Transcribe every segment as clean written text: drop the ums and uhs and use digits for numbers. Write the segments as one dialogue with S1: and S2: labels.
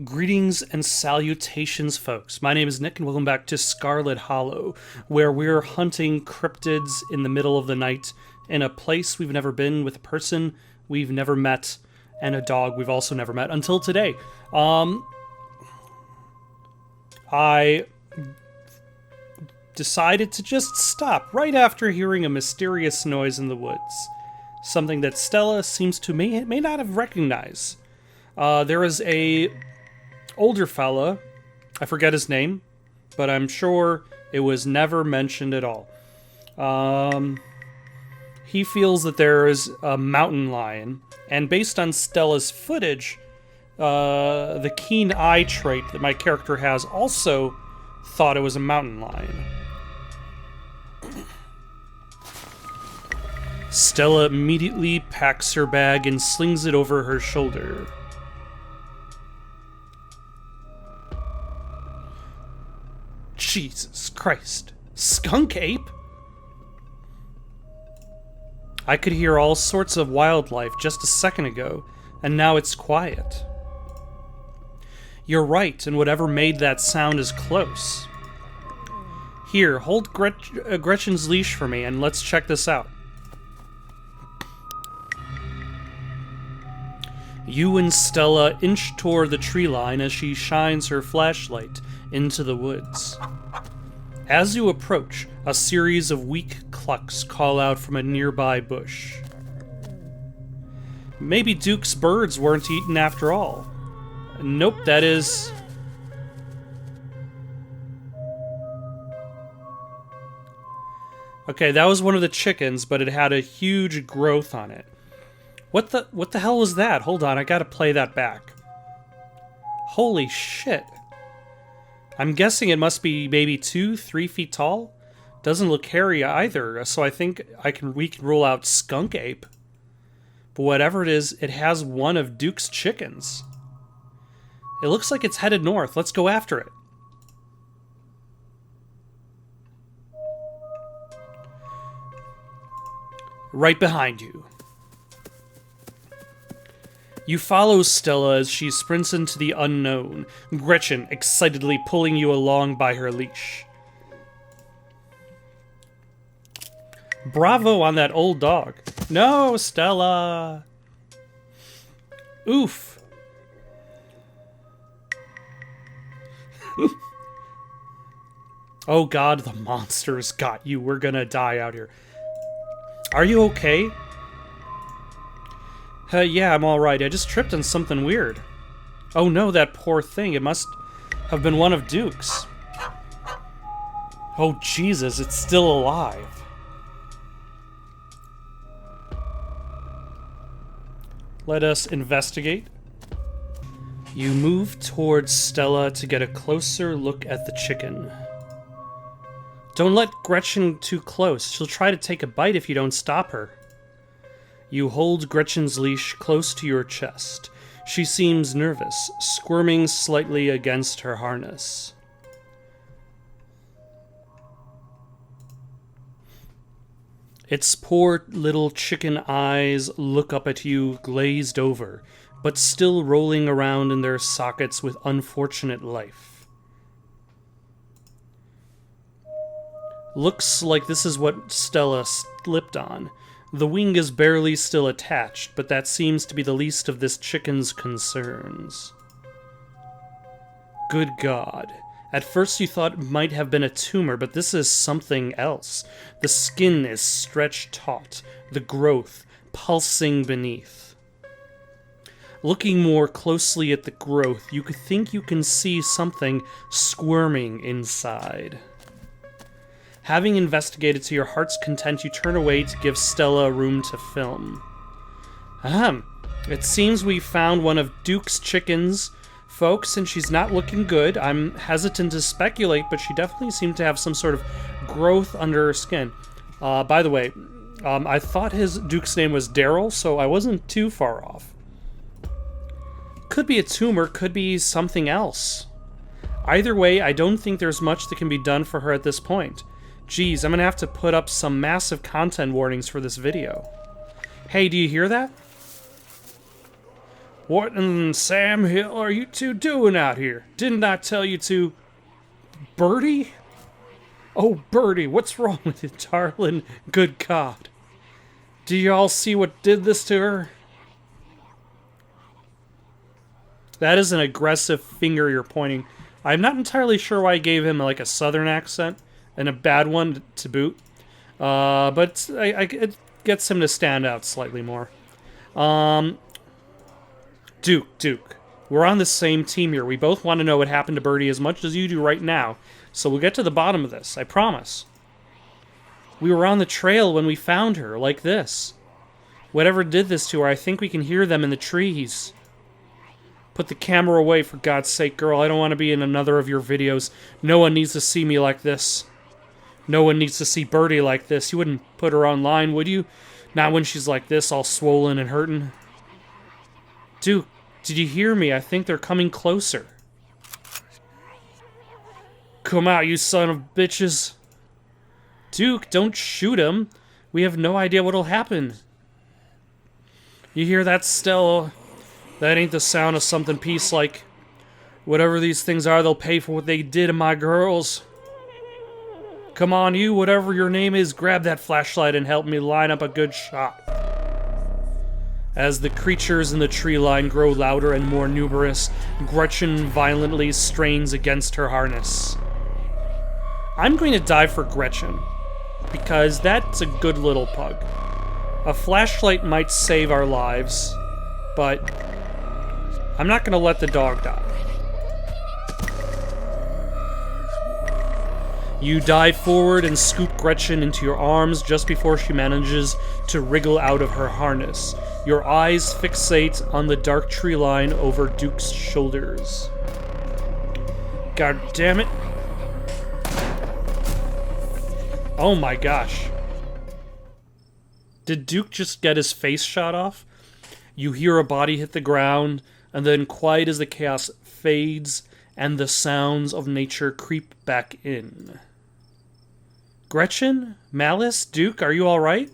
S1: Greetings and salutations, folks. My name is Nick, and welcome back to Scarlet Hollow, where we're hunting cryptids in the middle of the night in a place we've never been, with a person we've never met, and a dog we've also never met until today. I decided to just stop right after hearing a mysterious noise in the woods. Something that Stella seems to may not have recognized. There is a older fella, I forget his name, but I'm sure it was never mentioned at all. He feels that there is a mountain lion, and based on Stella's footage, the keen eye trait that my character has also thought it was a mountain lion. Stella immediately packs her bag and slings it over her shoulder. Jesus Christ. Skunk ape? I could hear all sorts of wildlife just a second ago, and now it's quiet. You're right, and whatever made that sound is close. Here, hold Gretchen's leash for me, and let's check this out. You and Stella inch toward the tree line as she shines her flashlight into the woods. As you approach, a series of weak clucks call out from a nearby bush. Maybe Duke's birds weren't eaten after all. Nope, that is... Okay, that was one of the chickens, but it had a huge growth on it. What the hell was that? Hold on, I gotta play that back. Holy shit. I'm guessing it must be maybe 2-3 feet tall. Doesn't look hairy either, so I think we can rule out skunk ape. But whatever it is, it has one of Duke's chickens. It looks like it's headed north. Let's go after it. Right behind you. You follow Stella as she sprints into the unknown, Gretchen excitedly pulling you along by her leash. Bravo on that old dog. No, Stella! Oof. Oh god, the monsters got you. We're gonna die out here. Are you okay? Yeah, I'm alright. I just tripped on something weird. Oh no, that poor thing. It must have been one of Duke's. Oh Jesus, it's still alive. Let us investigate. You move towards Stella to get a closer look at the chicken. Don't let Gretchen too close. She'll try to take a bite if you don't stop her. You hold Gretchen's leash close to your chest. She seems nervous, squirming slightly against her harness. Its poor little chicken eyes look up at you, glazed over, but still rolling around in their sockets with unfortunate life. Looks like this is what Stella slipped on. The wing is barely still attached, but that seems to be the least of this chicken's concerns. Good God. At first you thought it might have been a tumor, but this is something else. The skin is stretched taut, the growth pulsing beneath. Looking more closely at the growth, you could think you can see something squirming inside. Having investigated to your heart's content, you turn away to give Stella room to film. It seems we found one of Duke's chickens, folks, and she's not looking good. I'm hesitant to speculate, but she definitely seemed to have some sort of growth under her skin. By the way, I thought his Duke's name was Daryl, so I wasn't too far off. Could be a tumor, could be something else. Either way, I don't think there's much that can be done for her at this point. Geez, I'm gonna have to put up some massive content warnings for this video. Hey, do you hear that? What in Sam Hill are you two doing out here? Didn't I tell you to... Birdie? Oh, Birdie, what's wrong with you, darling? Good God. Do you all see what did this to her? That is an aggressive finger you're pointing. I'm not entirely sure why I gave him like a southern accent, and a bad one to boot. But it gets him to stand out slightly more. Duke, we're on the same team here. We both want to know what happened to Birdie as much as you do right now. So we'll get to the bottom of this, I promise. We were on the trail when we found her, like this. Whatever did this to her, I think we can hear them in the trees. Put the camera away, for God's sake, girl. I don't want to be in another of your videos. No one needs to see me like this. No one needs to see Birdie like this. You wouldn't put her online, would you? Not when she's like this, all swollen and hurting. Duke, did you hear me? I think they're coming closer. Come out, you son of bitches. Duke, don't shoot him. We have no idea what'll happen. You hear that, Stella? That ain't the sound of something peace like. Whatever these things are, they'll pay for what they did to my girls. Come on, you, whatever your name is, grab that flashlight and help me line up a good shot. As the creatures in the tree line grow louder and more numerous, Gretchen violently strains against her harness. I'm going to die for Gretchen, because that's a good little pug. A flashlight might save our lives, but I'm not going to let the dog die. You dive forward and scoop Gretchen into your arms just before she manages to wriggle out of her harness. Your eyes fixate on the dark tree line over Duke's shoulders. God damn it. Oh my gosh. Did Duke just get his face shot off? You hear a body hit the ground, and then quiet as the chaos fades, and the sounds of nature creep back in. Gretchen? Malice? Duke, are you alright?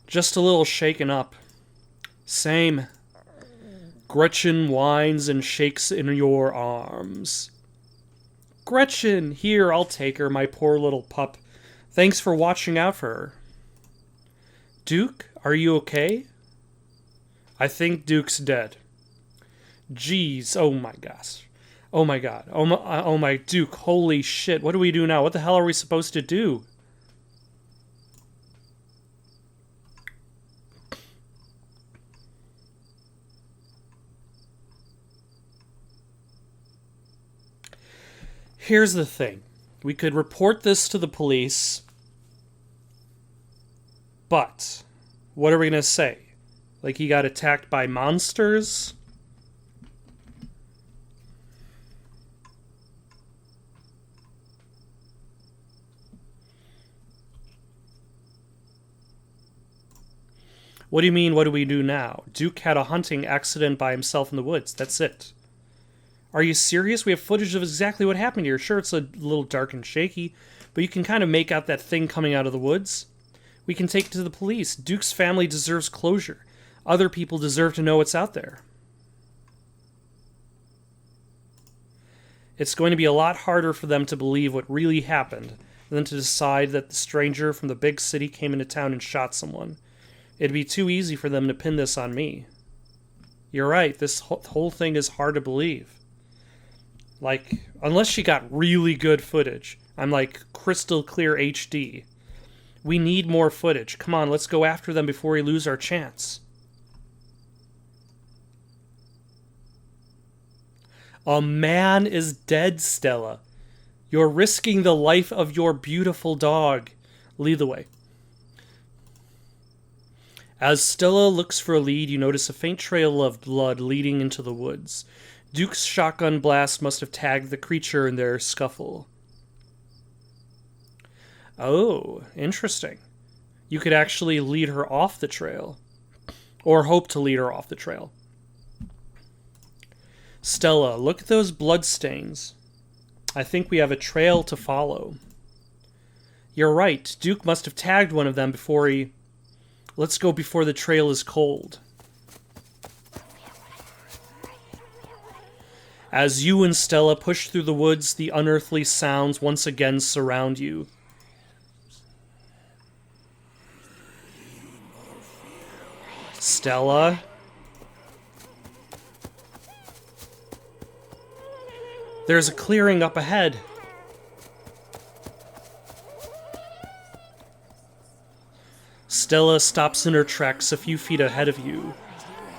S1: Just a little shaken up. Same. Gretchen whines and shakes in your arms. Gretchen! Here, I'll take her, my poor little pup. Thanks for watching out for her. Duke, are you okay? I think Duke's dead. Jeez, oh my gosh. Oh my god. Oh my Duke, holy shit. What do we do now? What the hell are we supposed to do? Here's the thing. We could report this to the police, but what are we going to say? Like he got attacked by monsters? What do you mean, what do we do now? Duke had a hunting accident by himself in the woods. That's it. Are you serious? We have footage of exactly what happened here. Sure, it's a little dark and shaky, but you can kind of make out that thing coming out of the woods. We can take it to the police. Duke's family deserves closure. Other people deserve to know what's out there. It's going to be a lot harder for them to believe what really happened than to decide that the stranger from the big city came into town and shot someone. It'd be too easy for them to pin this on me. You're right, this whole thing is hard to believe. Like, unless she got really good footage. I'm like, crystal clear HD. We need more footage. Come on, let's go after them before we lose our chance. A man is dead, Stella. You're risking the life of your beautiful dog. Lead the way. As Stella looks for a lead, you notice a faint trail of blood leading into the woods. Duke's shotgun blast must have tagged the creature in their scuffle. Oh, interesting. You could actually lead her off the trail. Or hope to lead her off the trail. Stella, look at those bloodstains. I think we have a trail to follow. You're right. Duke must have tagged one of them before he... Let's go before the trail is cold. As you and Stella push through the woods, the unearthly sounds once again surround you. Stella? There's a clearing up ahead. Stella stops in her tracks a few feet ahead of you.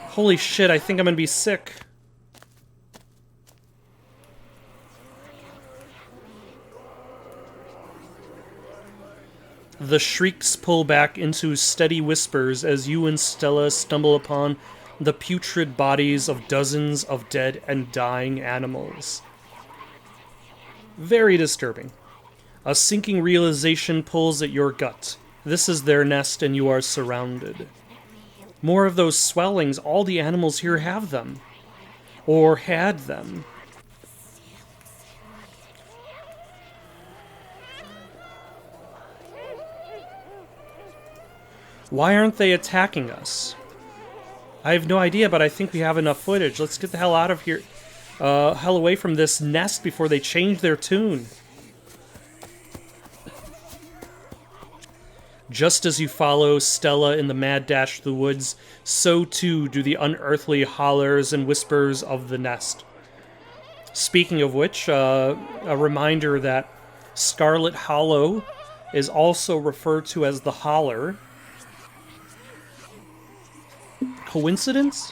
S1: Holy shit, I think I'm gonna be sick. The shrieks pull back into steady whispers as you and Stella stumble upon the putrid bodies of dozens of dead and dying animals. Very disturbing. A sinking realization pulls at your gut. This is their nest and you are surrounded. More of those swellings, all the animals here have them. Or had them. Why aren't they attacking us? I have no idea, but I think we have enough footage. Let's get the hell out of here. Hell away from this nest before they change their tune. Just as you follow Stella in the mad dash through the woods, so too do the unearthly hollers and whispers of the nest. Speaking of which, a reminder that Scarlet Hollow is also referred to as the Holler. Coincidence?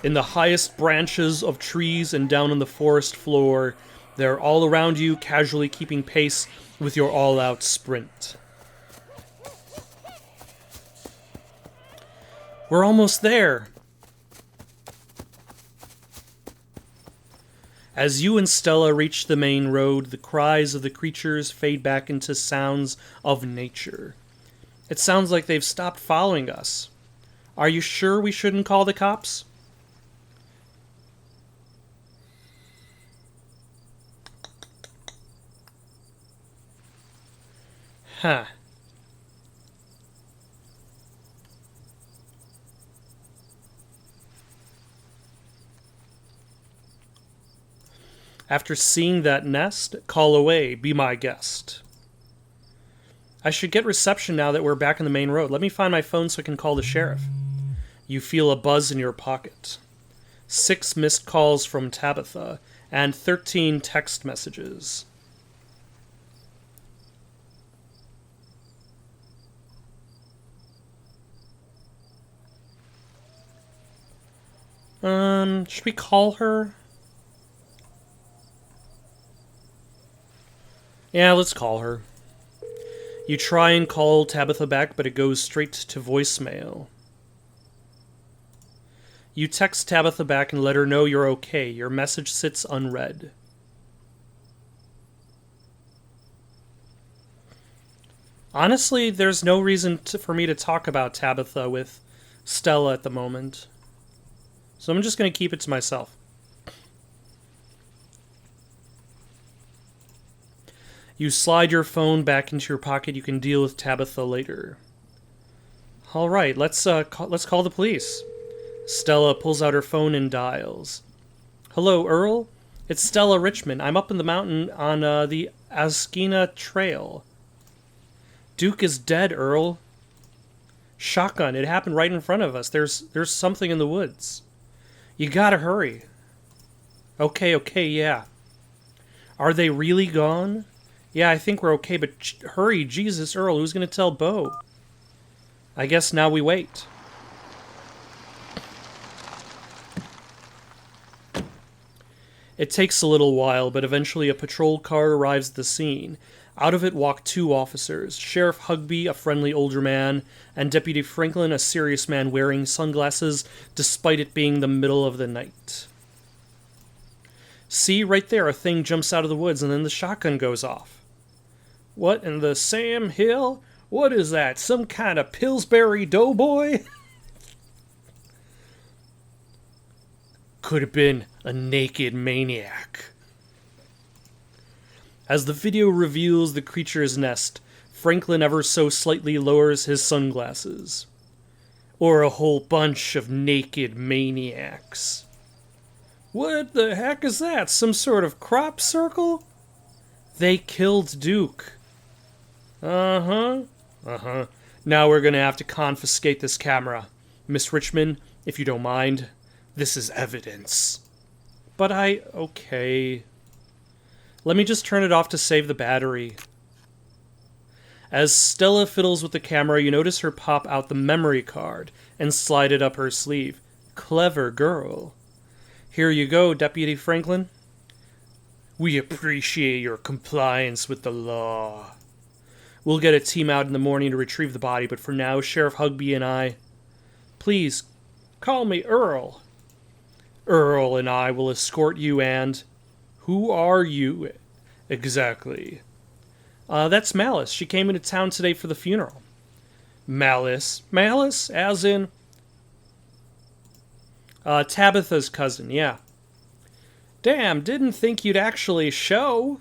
S1: In the highest branches of trees and down on the forest floor, they're all around you, casually keeping pace with your all-out sprint. We're almost there. As you and Stella reach the main road, the cries of the creatures fade back into sounds of nature. It sounds like they've stopped following us. Are you sure we shouldn't call the cops? Huh. After seeing that nest, call away, be my guest. I should get reception now that we're back on the main road. Let me find my phone so I can call the sheriff. You feel a buzz in your pocket. 6 missed calls from Tabitha, and 13 text messages. Should we call her? Yeah, let's call her. You try and call Tabitha back, but it goes straight to voicemail. You text Tabitha back and let her know you're okay. Your message sits unread. Honestly, there's no reason for me to talk about Tabitha with Stella at the moment. So I'm just going to keep it to myself. You slide your phone back into your pocket. You can deal with Tabitha later. All right, let's call the police. Stella pulls out her phone and dials. Hello, Earl? It's Stella Richmond. I'm up in the mountain on the Askina Trail. Duke is dead, Earl. Shotgun. It happened right in front of us. There's something in the woods. You gotta hurry. Okay, yeah. Are they really gone? Yeah, I think we're okay, but hurry, Jesus, Earl, who's gonna tell Bo? I guess now we wait. It takes a little while, but eventually a patrol car arrives at the scene. Out of it walk 2 officers, Sheriff Hugby, a friendly older man, and Deputy Franklin, a serious man wearing sunglasses, despite it being the middle of the night. See, right there, a thing jumps out of the woods, and then the shotgun goes off. What in the Sam Hill? What is that, some kind of Pillsbury Doughboy? Could have been a naked maniac. As the video reveals the creature's nest, Franklin ever so slightly lowers his sunglasses. Or a whole bunch of naked maniacs. What the heck is that? Some sort of crop circle? They killed Duke. Uh-huh. Now we're gonna have to confiscate this camera. Miss Richmond, if you don't mind, this is evidence. But okay. Let me just turn it off to save the battery. As Stella fiddles with the camera, you notice her pop out the memory card and slide it up her sleeve. Clever girl. Here you go, Deputy Franklin. We appreciate your compliance with the law. We'll get a team out in the morning to retrieve the body, but for now, Sheriff Hugby and I... Please, call me Earl. Earl and I will escort you and... Who are you exactly? That's Malice. She came into town today for the funeral. Malice? Malice? As in... Tabitha's cousin, yeah. Damn, didn't think you'd actually show.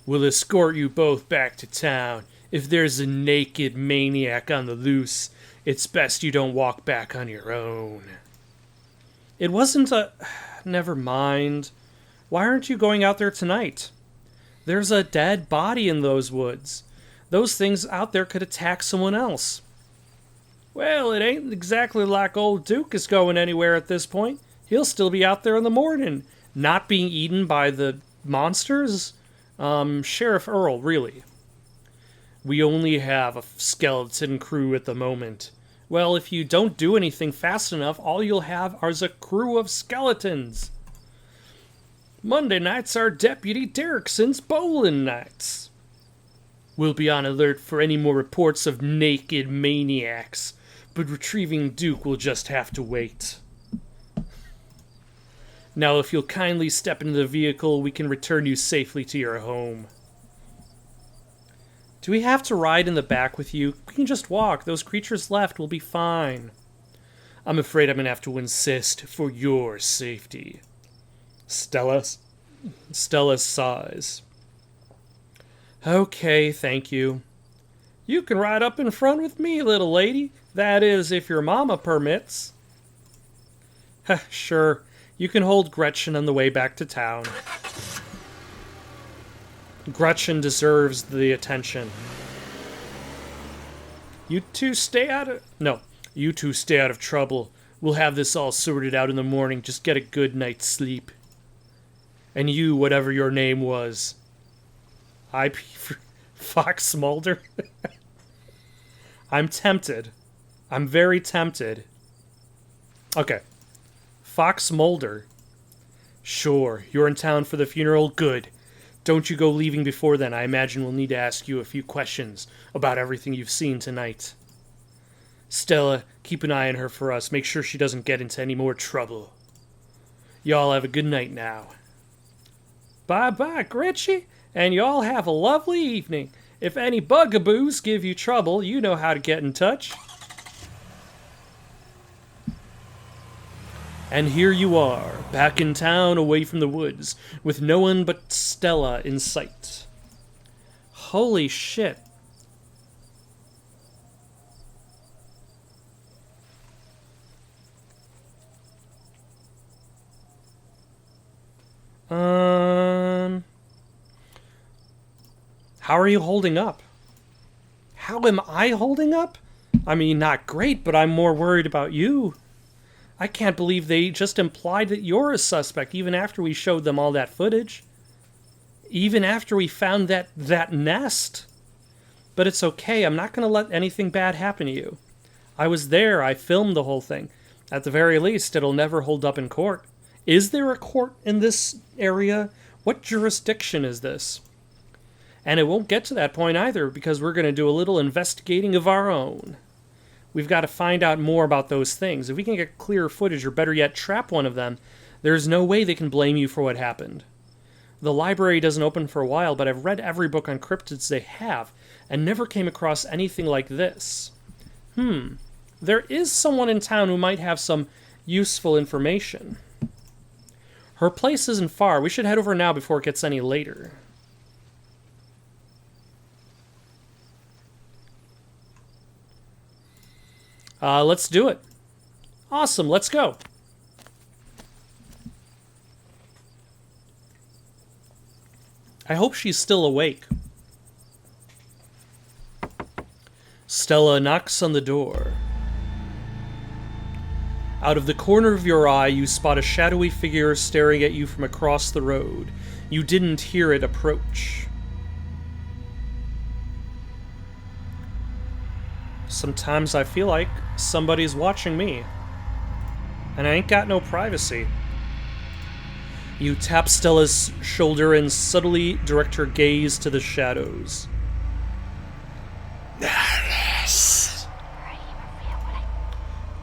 S1: We'll escort you both back to town. If there's a naked maniac on the loose, it's best you don't walk back on your own. It wasn't a... Never mind. Why aren't you going out there tonight? There's a dead body in those woods. Those things out there could attack someone else. Well, it ain't exactly like old Duke is going anywhere at this point. He'll still be out there in the morning, not being eaten by the monsters. Sheriff Earl, really. We only have a skeleton crew at the moment. Well, if you don't do anything fast enough, all you'll have is a crew of skeletons. Monday nights are Deputy Derrickson's bowling nights. We'll be on alert for any more reports of naked maniacs, but retrieving Duke will just have to wait. Now, if you'll kindly step into the vehicle, we can return you safely to your home. Do we have to ride in the back with you? We can just walk. Those creatures left will be fine. I'm afraid I'm going to have to insist for your safety. Stella sighs. Okay, thank you. You can ride up in front with me, little lady. That is, if your mama permits. Sure. You can hold Gretchen on the way back to town. Gretchen deserves the attention. You two stay out of trouble. We'll have this all sorted out in the morning. Just get a good night's sleep. And you, whatever your name was. Fox Mulder? I'm tempted. I'm very tempted. Okay. Fox Mulder. Sure, you're in town for the funeral? Good. Don't you go leaving before then. I imagine we'll need to ask you a few questions about everything you've seen tonight. Stella, keep an eye on her for us. Make sure she doesn't get into any more trouble. Y'all have a good night now. Bye-bye, Gretchen, and y'all have a lovely evening. If any bugaboos give you trouble, you know how to get in touch. And here you are, back in town, away from the woods, with no one but Stella in sight. Holy shit. How are you holding up? How am I holding up? I mean, not great, but I'm more worried about you. I can't believe they just implied that you're a suspect even after we showed them all that footage. Even after we found that nest. But it's okay, I'm not going to let anything bad happen to you. I was there, I filmed the whole thing. At the very least, it'll never hold up in court. Is there a court in this area? What jurisdiction is this? And it won't get to that point either, because we're going to do a little investigating of our own. We've got to find out more about those things. If we can get clear footage, or better yet, trap one of them, there's no way they can blame you for what happened. The library doesn't open for a while, but I've read every book on cryptids they have, and never came across anything like this. There is someone in town who might have some useful information. Her place isn't far. We should head over now before it gets any later. Let's do it. Awesome, let's go. I hope she's still awake. Stella knocks on the door. Out of the corner of your eye, you spot a shadowy figure staring at you from across the road. You didn't hear it approach. Sometimes I feel like somebody's watching me, and I ain't got no privacy. You tap Stella's shoulder and subtly direct her gaze to the shadows.
S2: Alice.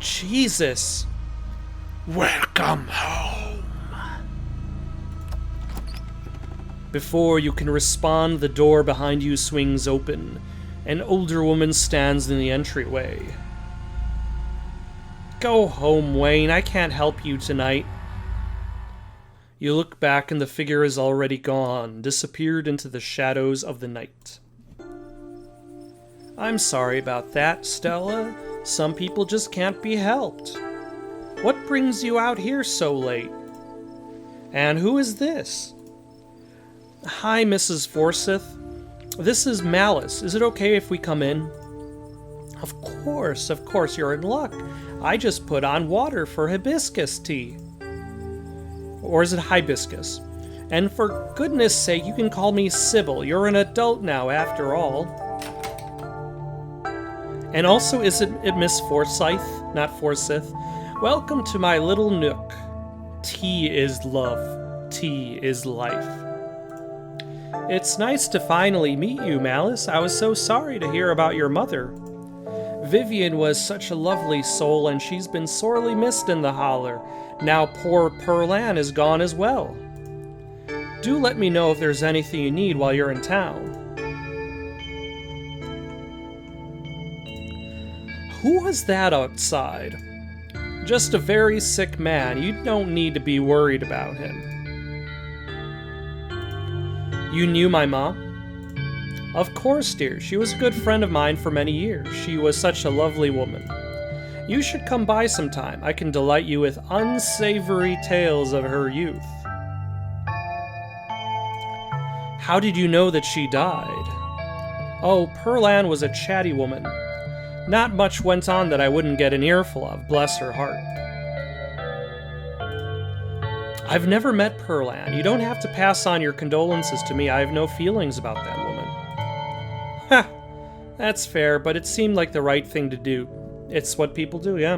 S1: Jesus.
S2: Welcome home.
S1: Before you can respond, the door behind you swings open. An older woman stands in the entryway. Go home, Wayne. I can't help you tonight. You look back and the figure is already gone, disappeared into the shadows of the night. I'm sorry about that, Stella. Some people just can't be helped. What brings you out here so late? And who is this? Hi, Mrs. Forsyth. This is Malice. Is it okay if we come in? Of course, you're in luck. I just put on water for hibiscus tea. Or is it hibiscus? And for goodness sake, you can call me Sybil. You're an adult now, after all. And also, is it Miss Forsyth, not Forsyth? Welcome to my little nook. Tea is love. Tea is life. It's nice to finally meet you, Malice. I was so sorry to hear about your mother. Vivian was such a lovely soul, and she's been sorely missed in the holler. Now poor Pearlan is gone as well. Do let me know if there's anything you need while you're in town. Who was that outside? Just a very sick man. You don't need to be worried about him. You knew my mom? Of course, dear. She was a good friend of mine for many years. She was such a lovely woman. You should come by sometime. I can delight you with unsavory tales of her youth. How did you know that she died? Oh, Pearlan was a chatty woman. Not much went on that I wouldn't get an earful of, bless her heart. I've never met Pearlan. You don't have to pass on your condolences to me. I have no feelings about that woman. Ha! That's fair, but it seemed like the right thing to do. It's what people do, yeah.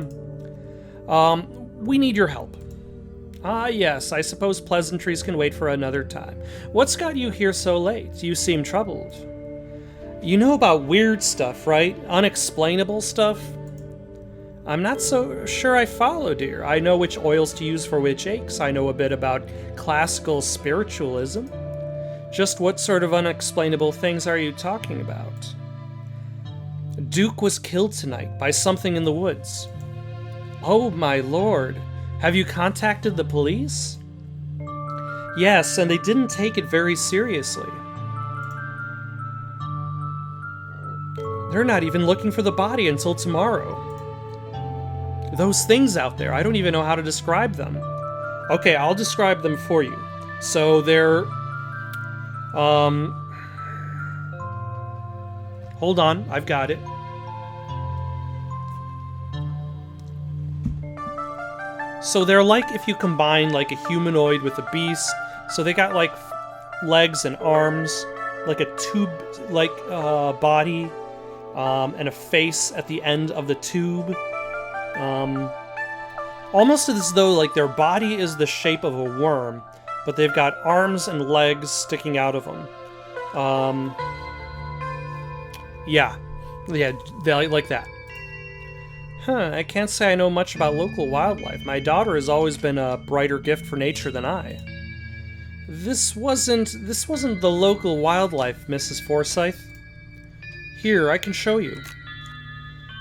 S1: We need your help. Ah, yes, I suppose pleasantries can wait for another time. What's got you here so late? You seem troubled. You know about weird stuff, right? Unexplainable stuff? I'm not so sure I follow, dear. I know which oils to use for which aches. I know a bit about classical spiritualism. Just what sort of unexplainable things are you talking about? Duke was killed tonight by something in the woods. Oh, my lord. Have you contacted the police? Yes, and they didn't take it very seriously. They're not even looking for the body until tomorrow. Those things out there, I don't even know how to describe them. Okay, I'll describe them for you. So they're... Hold on, I've got it. So they're like if you combine like a humanoid with a beast. So they got like legs and arms, like a tube, like body, and a face at the end of the tube. Almost as though like their body is the shape of a worm, but they've got arms and legs sticking out of them. Yeah, they like that. Huh, I can't say I know much about local wildlife. My daughter has always been a brighter gift for nature than I. This wasn't the local wildlife, Mrs. Forsyth. Here, I can show you.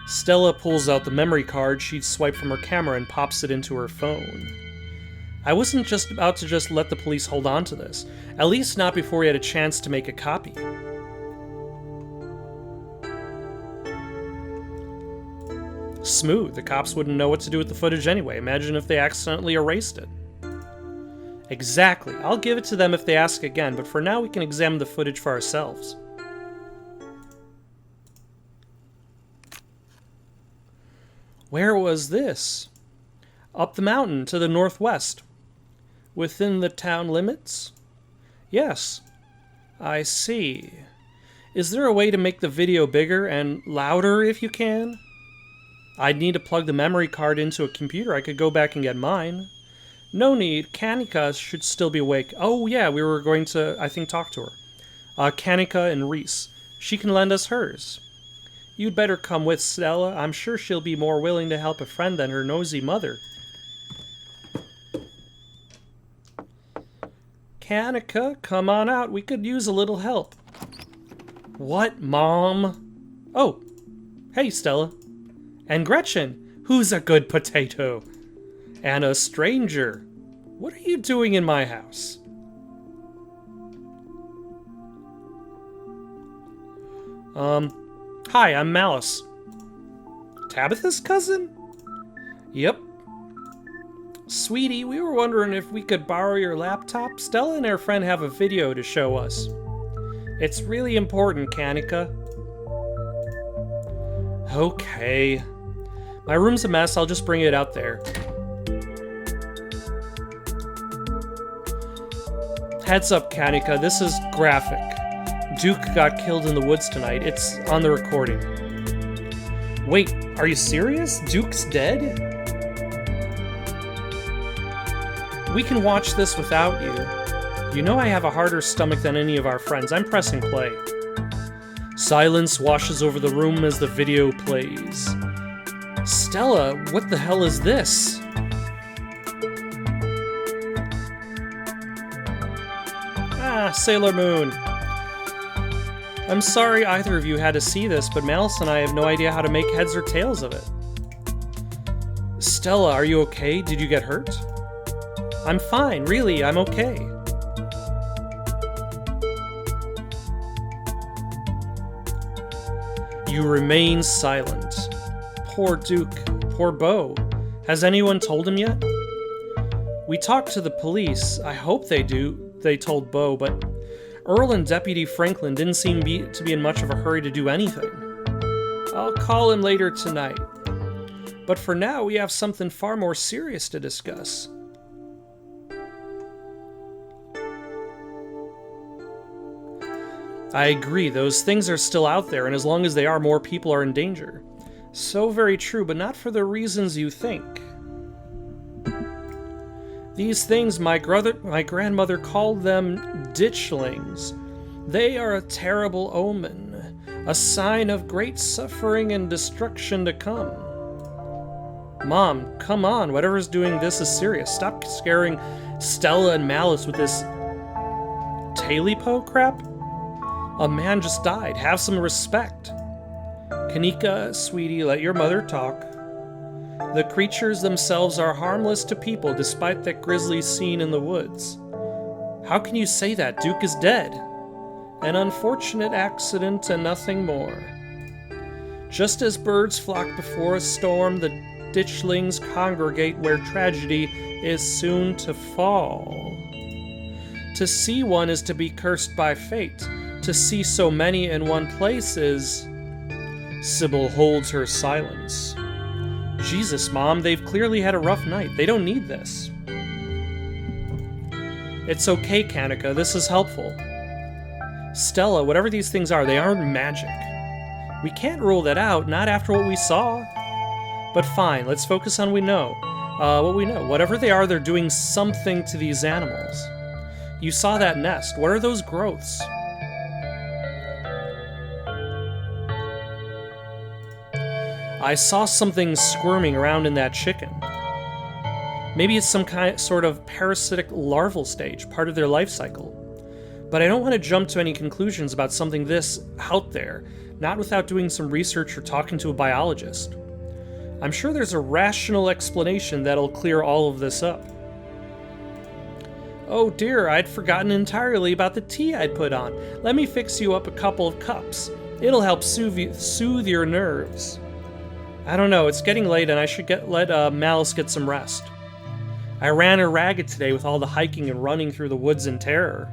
S1: Stella pulls out the memory card she'd swiped from her camera and pops it into her phone. I wasn't just about to just let the police hold on to this. At least not before we had a chance to make a copy. Smooth. The cops wouldn't know what to do with the footage anyway. Imagine if they accidentally erased it. Exactly. I'll give it to them if they ask again, but for now we can examine the footage for ourselves. Where was this? Up the mountain to the northwest. Within the town limits? Yes. I see. Is there a way to make the video bigger and louder if you can? I'd need to plug the memory card into a computer. I could go back and get mine. No need. Kanika should still be awake. Oh yeah, we were going to, I think, talk to her. Kanika and Reese. She can lend us hers. You'd better come with, Stella. I'm sure she'll be more willing to help a friend than her nosy mother. Kanika, come on out. We could use a little help. What, Mom? Oh, hey, Stella. And Gretchen, who's a good potato. And a stranger. What are you doing in my house? Hi, I'm Malice. Tabitha's cousin? Yep. Sweetie, we were wondering if we could borrow your laptop. Stella and her friend have a video to show us. It's really important, Kanika. Okay. My room's a mess, I'll just bring it out there. Heads up, Kanika, this is graphic. Duke got killed in the woods tonight. It's on the recording. Wait, are you serious? Duke's dead? We can watch this without you. You know I have a harder stomach than any of our friends. I'm pressing play. Silence washes over the room as the video plays. Stella, what the hell is this? Ah, Sailor Moon. I'm sorry either of you had to see this, but Malice and I have no idea how to make heads or tails of it. Stella, are you okay? Did you get hurt? I'm fine, really, I'm okay. You remain silent. Poor Duke, poor Beau. Has anyone told him yet? We talked to the police. I hope they do, they told Beau, but Earl and Deputy Franklin didn't seem to be in much of a hurry to do anything. I'll call him later tonight. But for now, we have something far more serious to discuss. I agree, those things are still out there, and as long as they are, more people are in danger. So very true, but not for the reasons you think. These things, my grandmother called them ditchlings. They are a terrible omen, a sign of great suffering and destruction to come. Mom, come on, whatever's doing this is serious. Stop scaring Stella and Malice with this Talipo crap. A man just died. Have some respect. Kanika, sweetie, let your mother talk. The creatures themselves are harmless to people despite that grisly scene in the woods. How can you say that? Duke is dead. An unfortunate accident and nothing more. Just as birds flock before a storm, the ditchlings congregate where tragedy is soon to fall. To see one is to be cursed by fate. To see so many in one place is... Sybil holds her silence. Jesus, Mom, they've clearly had a rough night. They don't need this. It's okay, Kanika. This is helpful. Stella, whatever these things are, they aren't magic. We can't rule that out, not after what we saw. But fine, let's focus on what we know. Whatever they are, they're doing something to these animals. You saw that nest. What are those growths? I saw something squirming around in that chicken. Maybe it's some sort of parasitic larval stage, part of their life cycle. But I don't want to jump to any conclusions about something this out there, not without doing some research or talking to a biologist. I'm sure there's a rational explanation that'll clear all of this up. Oh dear, I'd forgotten entirely about the tea I'd put on. Let me fix you up a couple of cups. It'll help soothe your nerves. I don't know, it's getting late and I should let Malice get some rest. I ran her ragged today with all the hiking and running through the woods in terror.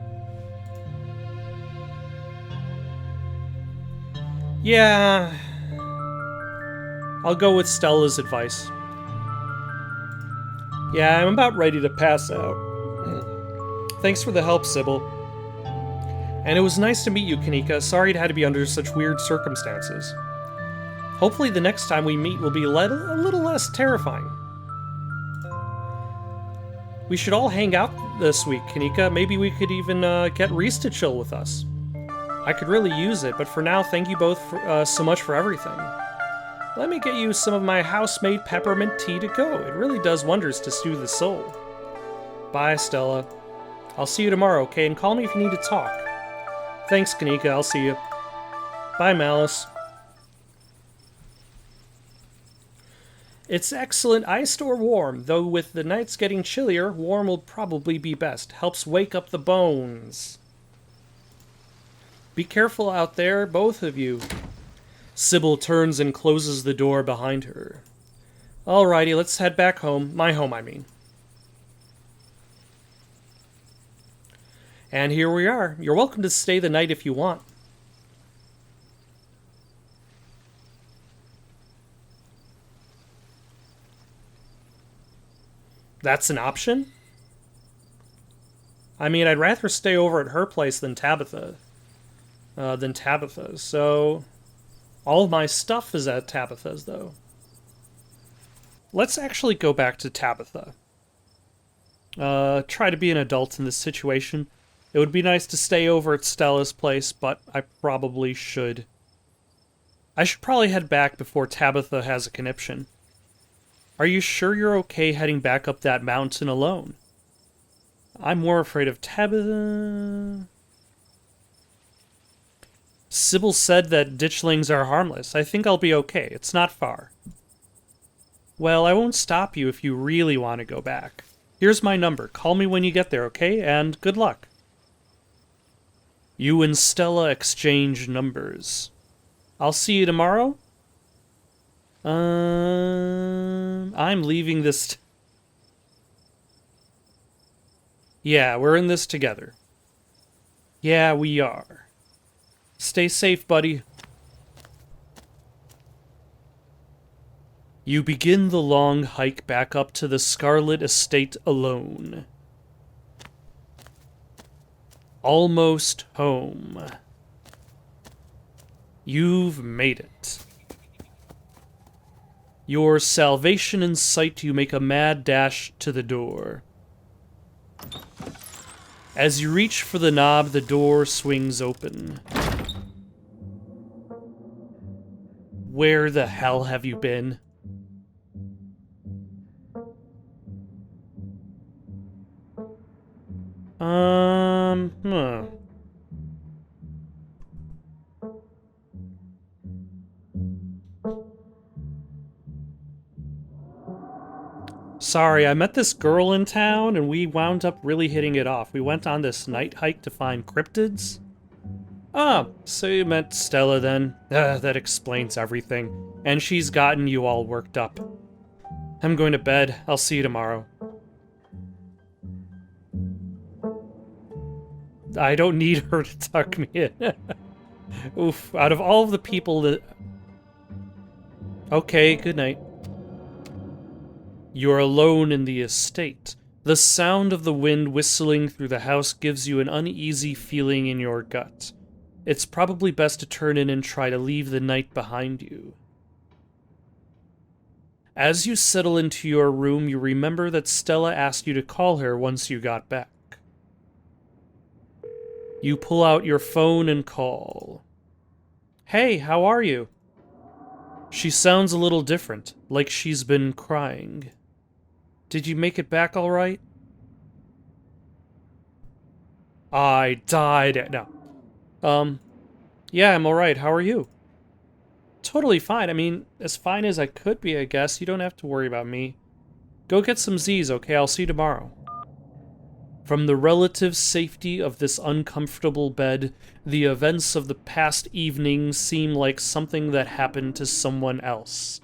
S1: Yeah, I'll go with Stella's advice. Yeah, I'm about ready to pass out. Thanks for the help, Sybil. And it was nice to meet you, Kanika. Sorry it had to be under such weird circumstances. Hopefully the next time we meet will be a little less terrifying. We should all hang out this week, Kanika. Maybe we could even get Reese to chill with us. I could really use it, but for now, thank you both so much for everything. Let me get you some of my house-made peppermint tea to go. It really does wonders to soothe the soul. Bye, Stella. I'll see you tomorrow, okay? And call me if you need to talk. Thanks, Kanika. I'll see you. Bye, Malice. It's excellent iced or warm, though with the nights getting chillier, warm will probably be best. Helps wake up the bones. Be careful out there, both of you. Sybil turns and closes the door behind her. Alrighty, let's head back home. My home, I mean. And here we are. You're welcome to stay the night if you want. That's an option? I mean, I'd rather stay over at her place than Tabitha's. So all of my stuff is at Tabitha's, though. Let's actually go back to Tabitha. Try to be an adult in this situation. It would be nice to stay over at Stella's place, but I probably should. I should probably head back before Tabitha has a conniption. Are you sure you're okay heading back up that mountain alone? I'm more afraid of Tabitha. Sybil said that ditchlings are harmless. I think I'll be okay. It's not far. Well, I won't stop you if you really want to go back. Here's my number. Call me when you get there, okay? And good luck. You and Stella exchange numbers. I'll see you tomorrow? I'm leaving this... Yeah, we're in this together. Yeah, we are. Stay safe, buddy. You begin the long hike back up to the Scarlet Estate alone. Almost home. You've made it. Your salvation in sight, you make a mad dash to the door. As you reach for the knob, the door swings open. Where the hell have you been? Huh. Sorry, I met this girl in town and we wound up really hitting it off. We went on this night hike to find cryptids. Ah, so you met Stella then. That explains everything. And she's gotten you all worked up. I'm going to bed. I'll see you tomorrow. I don't need her to tuck me in. Oof, out of all of the people that... Okay, good night. You're alone in the estate. The sound of the wind whistling through the house gives you an uneasy feeling in your gut. It's probably best to turn in and try to leave the night behind you. As you settle into your room, you remember that Stella asked you to call her once you got back. You pull out your phone and call. Hey, how are you? She sounds a little different, like she's been crying. Did you make it back all right? I died. No. Yeah, I'm all right. How are you? Totally fine. I mean, as fine as I could be, I guess. You don't have to worry about me. Go get some Z's, okay? I'll see you tomorrow. From the relative safety of this uncomfortable bed, the events of the past evening seem like something that happened to someone else.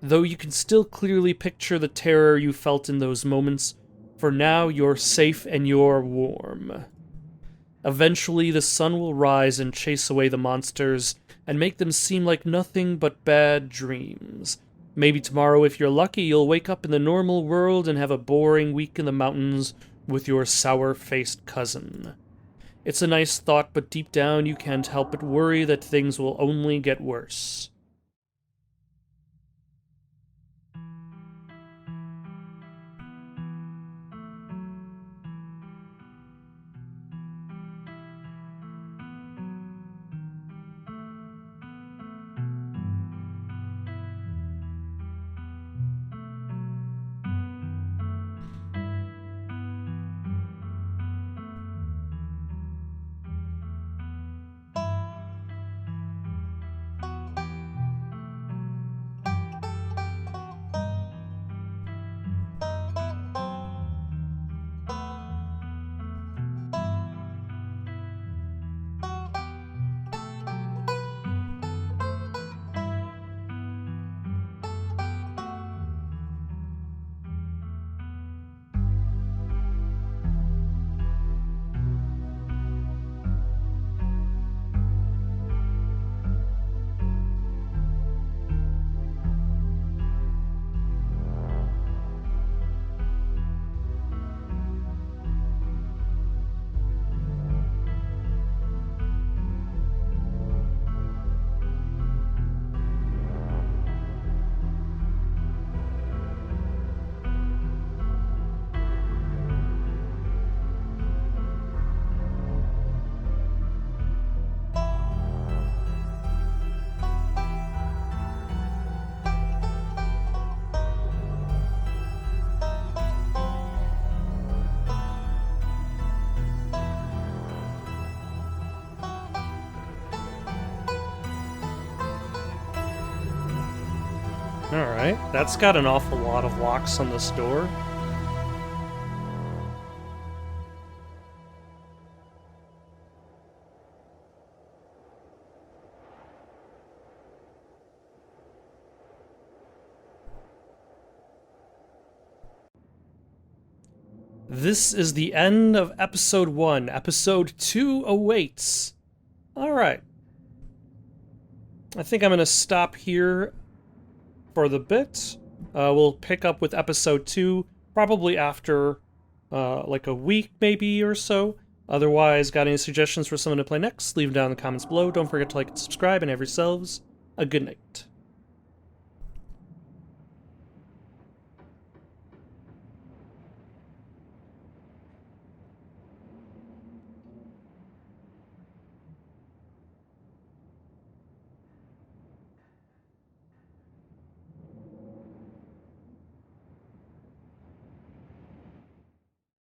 S1: Though you can still clearly picture the terror you felt in those moments, for now you're safe and you're warm. Eventually, the sun will rise and chase away the monsters, and make them seem like nothing but bad dreams. Maybe tomorrow, if you're lucky, you'll wake up in the normal world and have a boring week in the mountains with your sour-faced cousin. It's a nice thought, but deep down you can't help but worry that things will only get worse. Alright, that's got an awful lot of locks on this door. This is the end of episode 1. Episode 2 awaits. Alright. I think I'm going to stop here for the bit. We'll pick up with episode 2 probably after like a week maybe or so. Otherwise, got any suggestions for someone to play next? Leave them down in the comments below. Don't forget to like and subscribe, and have yourselves a good night.